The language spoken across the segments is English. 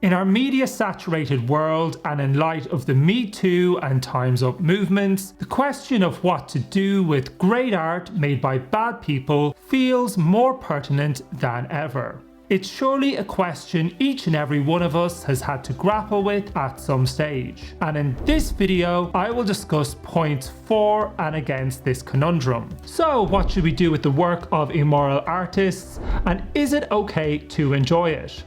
In our media-saturated world and in light of the Me Too and Time's Up movements, the question of what to do with great art made by bad people feels more pertinent than ever. It's surely a question each and every one of us has had to grapple with at some stage. And in this video, I will discuss points for and against this conundrum. So what should we do with the work of immoral artists, and is it okay to enjoy it?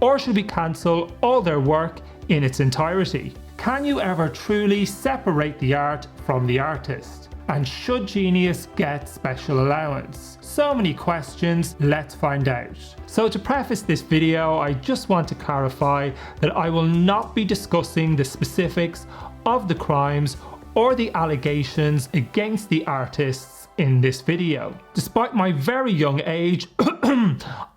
Or should we cancel all their work in its entirety? Can you ever truly separate the art from the artist? And should genius get special allowance? So many questions, let's find out. So to preface this video, I just want to clarify that I will not be discussing the specifics of the crimes or the allegations against the artists in this video. Despite my very young age,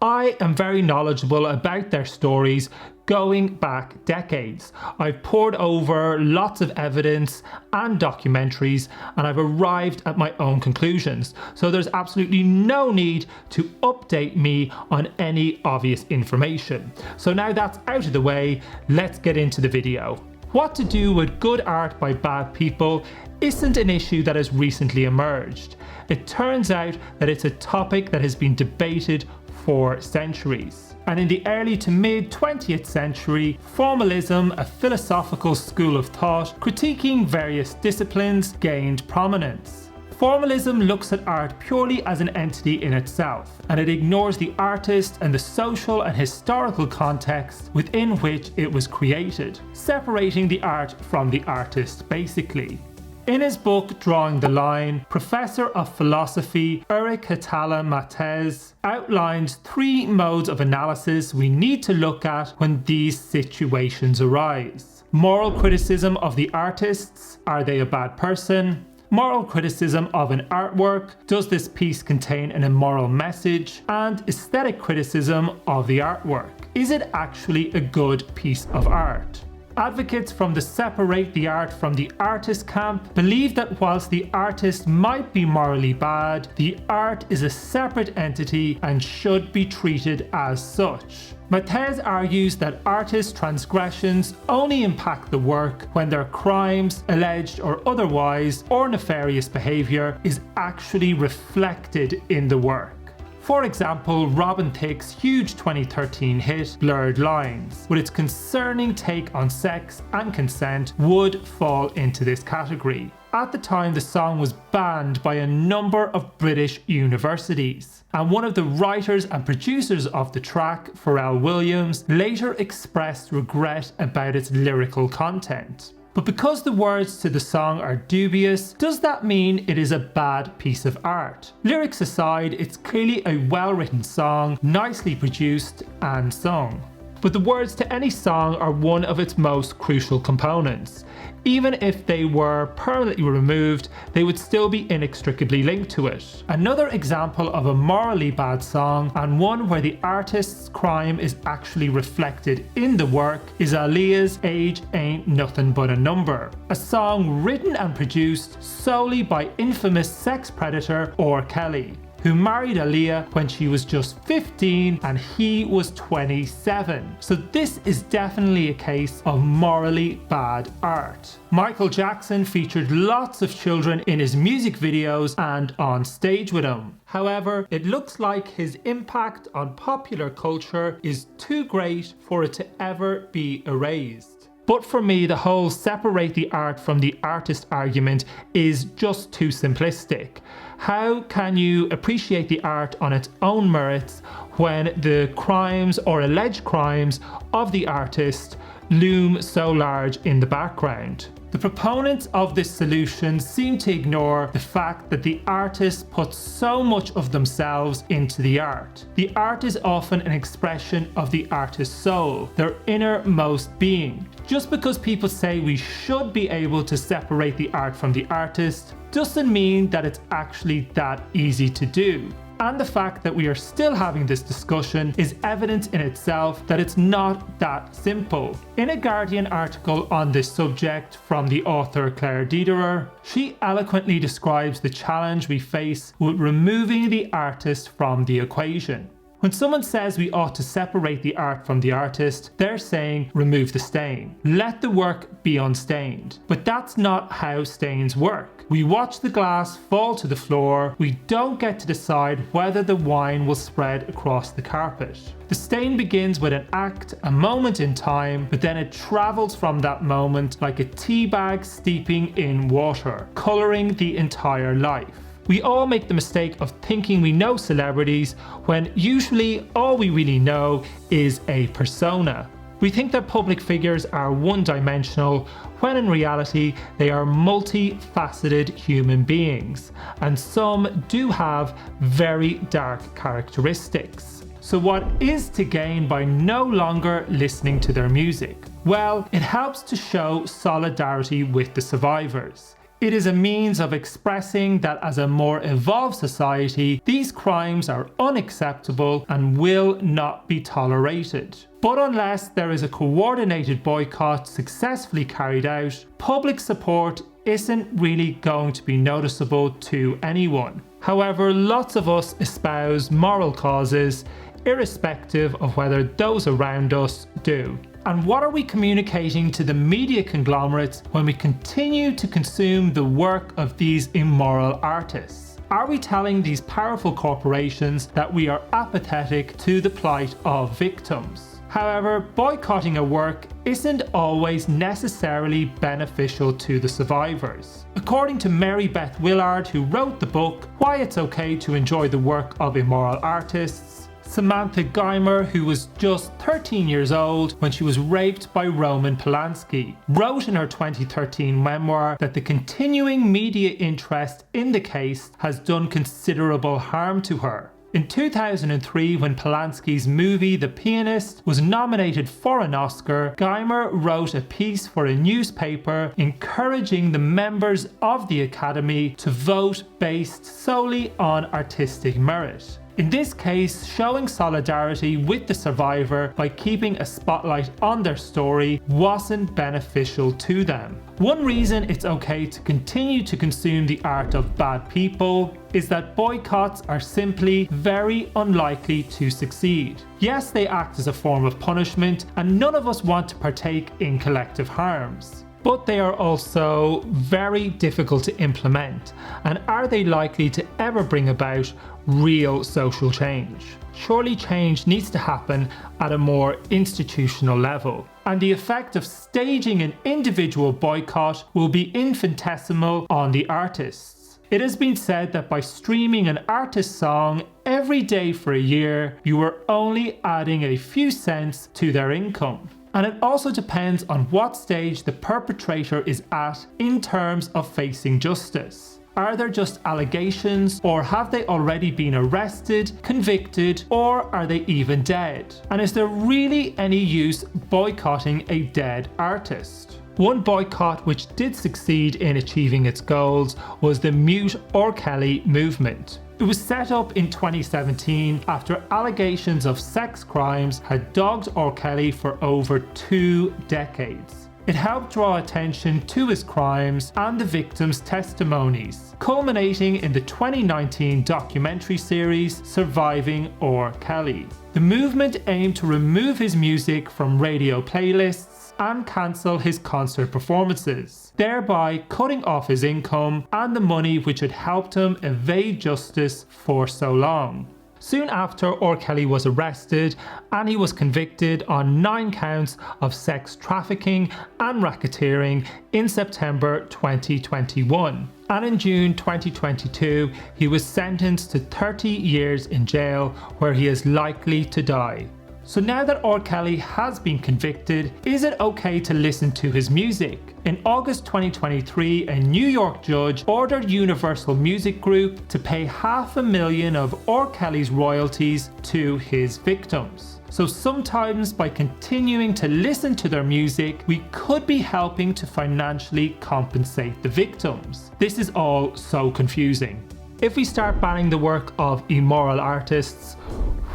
I am very knowledgeable about their stories going back decades. I've pored over lots of evidence and documentaries, and I've arrived at my own conclusions. So there's absolutely no need to update me on any obvious information. So now that's out of the way, let's get into the video. What to do with good art by bad people isn't an issue that has recently emerged. It turns out that it's a topic that has been debated for centuries. And in the early to mid 20th century, formalism, a philosophical school of thought critiquing various disciplines, gained prominence. Formalism looks at art purely as an entity in itself, and it ignores the artist and the social and historical context within which it was created, separating the art from the artist basically. In his book Drawing the Line, Professor of Philosophy Eric Matez outlines 3 modes of analysis we need to look at when these situations arise. Moral criticism of the artists, are they a bad person? Moral criticism of an artwork, does this piece contain an immoral message? And aesthetic criticism of the artwork, is it actually a good piece of art? Advocates from the separate the art from the artist camp believe that whilst the artist might be morally bad, the art is a separate entity and should be treated as such. Matez argues that artists' transgressions only impact the work when their crimes, alleged or otherwise, or nefarious behaviour is actually reflected in the work. For example, Robin Thicke's huge 2013 hit, Blurred Lines, with its concerning take on sex and consent, would fall into this category. At the time, the song was banned by a number of British universities, and one of the writers and producers of the track, Pharrell Williams, later expressed regret about its lyrical content. But because the words to the song are dubious, does that mean it is a bad piece of art? Lyrics aside, it's clearly a well-written song, nicely produced and sung. But the words to any song are one of its most crucial components. Even if they were permanently removed, they would still be inextricably linked to it. Another example of a morally bad song, and one where the artist's crime is actually reflected in the work, is Aaliyah's Age Ain't Nothing But a Number, a song written and produced solely by infamous sex predator R. Kelly, who married Aaliyah when she was just 15 and he was 27. So this is definitely a case of morally bad art. Michael Jackson featured lots of children in his music videos and on stage with him. However, it looks like his impact on popular culture is too great for it to ever be erased. But for me, the whole separate the art from the artist argument is just too simplistic. How can you appreciate the art on its own merits when the crimes or alleged crimes of the artist loom so large in the background? The proponents of this solution seem to ignore the fact that the artist puts so much of themselves into the art. The art is often an expression of the artist's soul, their innermost being. Just because people say we should be able to separate the art from the artist doesn't mean that it's actually that easy to do. And the fact that we are still having this discussion is evidence in itself that it's not that simple. In a Guardian article on this subject from the author Claire Dederer, she eloquently describes the challenge we face with removing the artist from the equation. When someone says we ought to separate the art from the artist, they're saying remove the stain. Let the work be unstained. But that's not how stains work. We watch the glass fall to the floor. We don't get to decide whether the wine will spread across the carpet. The stain begins with an act, a moment in time, but then it travels from that moment like a tea bag steeping in water, colouring the entire life. We all make the mistake of thinking we know celebrities when usually all we really know is a persona. We think that public figures are one-dimensional when in reality they are multifaceted human beings, and some do have very dark characteristics. So what is to gain by no longer listening to their music? Well, it helps to show solidarity with the survivors. It is a means of expressing that as a more evolved society, these crimes are unacceptable and will not be tolerated. But unless there is a coordinated boycott successfully carried out, public support isn't really going to be noticeable to anyone. However, lots of us espouse moral causes, irrespective of whether those around us do. And what are we communicating to the media conglomerates when we continue to consume the work of these immoral artists? Are we telling these powerful corporations that we are apathetic to the plight of victims? However, boycotting a work isn't always necessarily beneficial to the survivors. According to Mary Beth Willard, who wrote the book Why It's Okay to Enjoy the Work of Immoral Artists, Samantha Geimer, who was just 13 years old when she was raped by Roman Polanski, wrote in her 2013 memoir that the continuing media interest in the case has done considerable harm to her. In 2003, when Polanski's movie The Pianist was nominated for an Oscar, Geimer wrote a piece for a newspaper encouraging the members of the Academy to vote based solely on artistic merit. In this case, showing solidarity with the survivor by keeping a spotlight on their story wasn't beneficial to them. One reason it's okay to continue to consume the art of bad people is that boycotts are simply very unlikely to succeed. Yes, they act as a form of punishment, and none of us want to partake in collective harms. But they are also very difficult to implement, and are they likely to ever bring about real social change? Surely change needs to happen at a more institutional level, and the effect of staging an individual boycott will be infinitesimal on the artists. It has been said that by streaming an artist's song every day for a year, you are only adding a few cents to their income. And it also depends on what stage the perpetrator is at in terms of facing justice. Are there just allegations, or have they already been arrested, convicted, or are they even dead? And is there really any use boycotting a dead artist? One boycott which did succeed in achieving its goals was the Mute R. Kelly movement. It was set up in 2017 after allegations of sex crimes had dogged R. Kelly for over 2 decades. It helped draw attention to his crimes and the victims' testimonies, culminating in the 2019 documentary series Surviving R. Kelly. The movement aimed to remove his music from radio playlists and cancel his concert performances, thereby cutting off his income and the money which had helped him evade justice for so long. Soon after, R. Kelly was arrested and he was convicted on 9 counts of sex trafficking and racketeering in September 2021. And in June 2022, he was sentenced to 30 years in jail, where he is likely to die. So now that R. Kelly has been convicted, is it okay to listen to his music? In August 2023, a New York judge ordered Universal Music Group to pay $500,000 of R. Kelly's royalties to his victims. So sometimes by continuing to listen to their music, we could be helping to financially compensate the victims. This is all so confusing. If we start banning the work of immoral artists,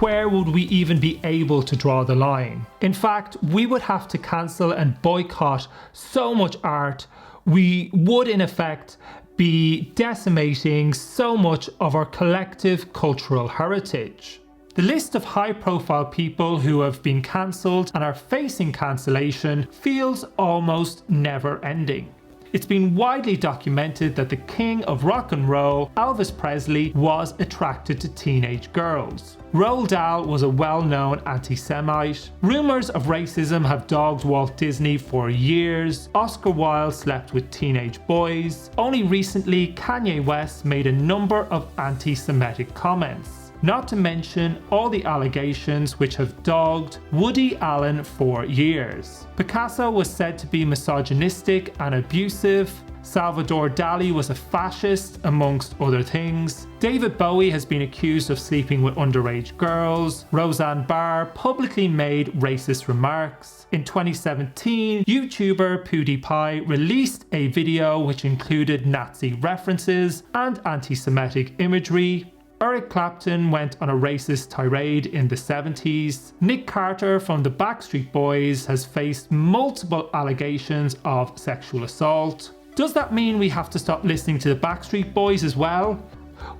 where would we even be able to draw the line? In fact, we would have to cancel and boycott so much art, we would in effect be decimating so much of our collective cultural heritage. The list of high-profile people who have been cancelled and are facing cancellation feels almost never-ending. It's been widely documented that the king of rock and roll, Elvis Presley, was attracted to teenage girls. Roald Dahl was a well-known anti-Semite. Rumours of racism have dogged Walt Disney for years. Oscar Wilde slept with teenage boys. Only recently, Kanye West made a number of anti-Semitic comments. Not to mention all the allegations which have dogged Woody Allen for years. Picasso was said to be misogynistic and abusive. Salvador Dali was a fascist, amongst other things. David Bowie has been accused of sleeping with underage girls. Roseanne Barr publicly made racist remarks. In 2017, YouTuber PewDiePie released a video which included Nazi references and anti-Semitic imagery. Eric Clapton went on a racist tirade in the 70s. Nick Carter from the Backstreet Boys has faced multiple allegations of sexual assault. Does that mean we have to stop listening to the Backstreet Boys as well?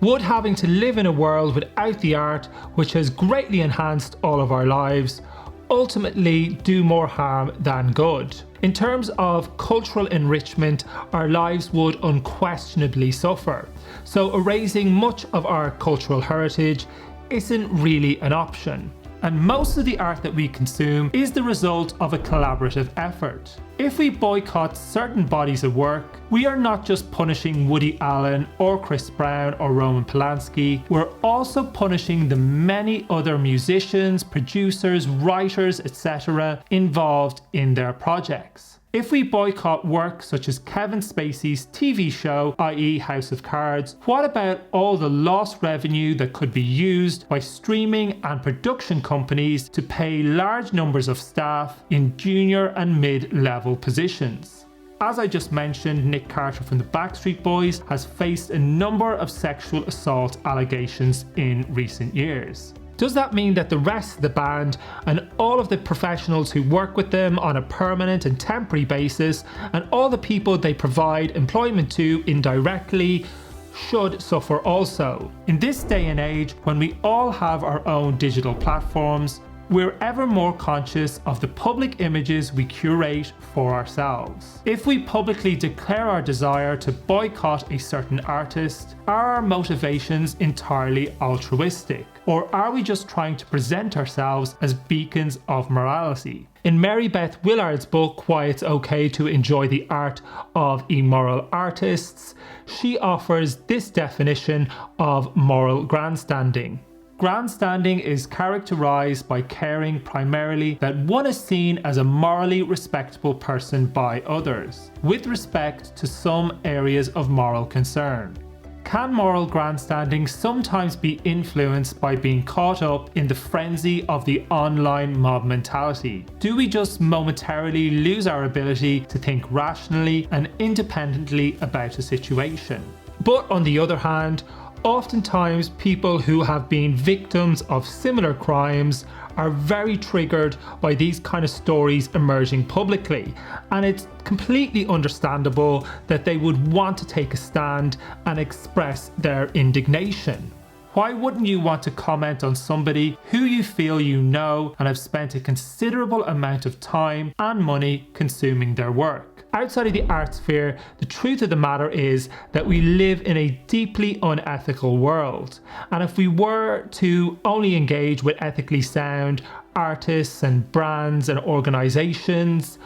Would having to live in a world without the art, which has greatly enhanced all of our lives, ultimately do more harm than good? In terms of cultural enrichment, our lives would unquestionably suffer. So erasing much of our cultural heritage isn't really an option. And most of the art that we consume is the result of a collaborative effort. If we boycott certain bodies of work, we are not just punishing Woody Allen or Chris Brown or Roman Polanski, we're also punishing the many other musicians, producers, writers, etc. involved in their projects. If we boycott work such as Kevin Spacey's TV show, i.e. House of Cards, what about all the lost revenue that could be used by streaming and production companies to pay large numbers of staff in junior and mid-level positions? As I just mentioned, Nick Carter from the Backstreet Boys has faced a number of sexual assault allegations in recent years. Does that mean that the rest of the band and all of the professionals who work with them on a permanent and temporary basis and all the people they provide employment to indirectly should suffer also? In this day and age, when we all have our own digital platforms, we're ever more conscious of the public images we curate for ourselves. If we publicly declare our desire to boycott a certain artist, are our motivations entirely altruistic? Or are we just trying to present ourselves as beacons of morality? In Mary Beth Willard's book, Why It's Okay to Enjoy the Art of Immoral Artists, she offers this definition of moral grandstanding. Grandstanding is characterized by caring primarily that one is seen as a morally respectable person by others, with respect to some areas of moral concern. Can moral grandstanding sometimes be influenced by being caught up in the frenzy of the online mob mentality? Do we just momentarily lose our ability to think rationally and independently about a situation? But on the other hand, oftentimes people who have been victims of similar crimes are very triggered by these kind of stories emerging publicly, and it's completely understandable that they would want to take a stand and express their indignation. Why wouldn't you want to comment on somebody who you feel you know and have spent a considerable amount of time and money consuming their work? Outside of the art sphere, the truth of the matter is that we live in a deeply unethical world. And if we were to only engage with ethically sound artists and brands and organizations,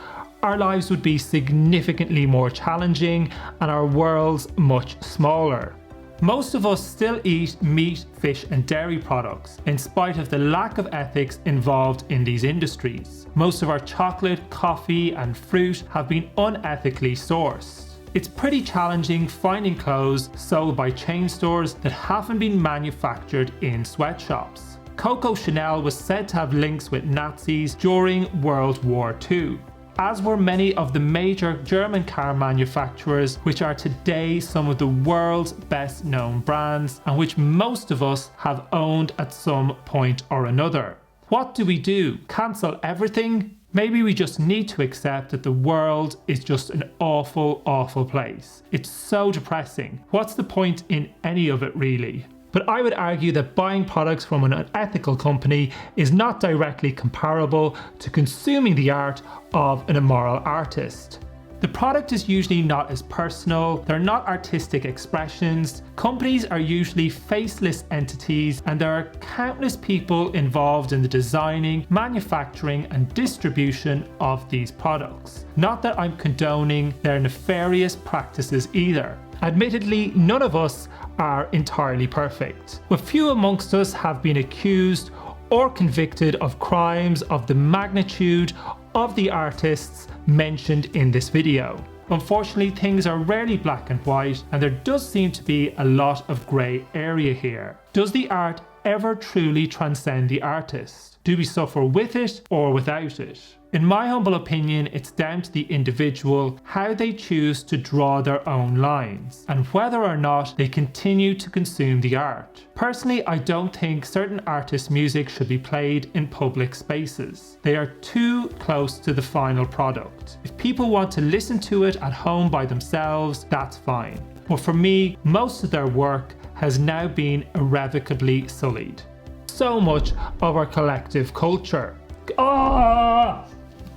our lives would be significantly more challenging and our worlds much smaller. Most of us still eat meat, fish and dairy products, in spite of the lack of ethics involved in these industries. Most of our chocolate, coffee and fruit have been unethically sourced. It's pretty challenging finding clothes sold by chain stores that haven't been manufactured in sweatshops. Coco Chanel was said to have links with Nazis during World War II. As were many of the major German car manufacturers, which are today some of the world's best known brands and which most of us have owned at some point or another. What do we do? Cancel everything? Maybe we just need to accept that the world is just an awful, awful place. It's so depressing. What's the point in any of it really? But I would argue that buying products from an unethical company is not directly comparable to consuming the art of an immoral artist. The product is usually not as personal, they're not artistic expressions, companies are usually faceless entities, and there are countless people involved in the designing, manufacturing and distribution of these products. Not that I'm condoning their nefarious practices either. Admittedly, none of us are entirely perfect, but few amongst us have been accused or convicted of crimes of the magnitude of the artists mentioned in this video. Unfortunately, things are rarely black and white, and there does seem to be a lot of grey area here. Does the art ever truly transcend the artist? Do we suffer with it or without it? In my humble opinion, it's down to the individual how they choose to draw their own lines and whether or not they continue to consume the art. Personally, I don't think certain artists' music should be played in public spaces. They are too close to the final product. If people want to listen to it at home by themselves, that's fine. But for me, most of their work has now been irrevocably sullied. So much of our collective culture.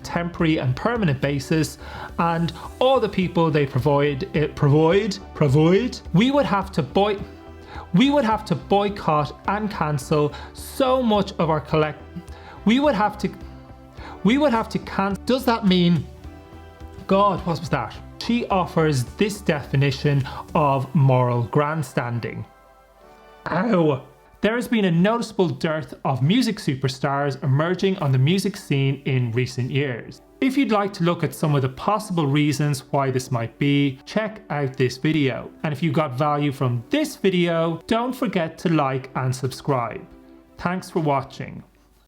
Temporary and permanent basis, and all the people they provide, we would have to boycott and cancel so much of our we would have to cancel. Does that mean, God, what was that? She offers this definition of moral grandstanding. Ow! There has been a noticeable dearth of music superstars emerging on the music scene in recent years. If you'd like to look at some of the possible reasons why this might be, check out this video. And if you got value from this video, don't forget to like and subscribe. Thanks for watching.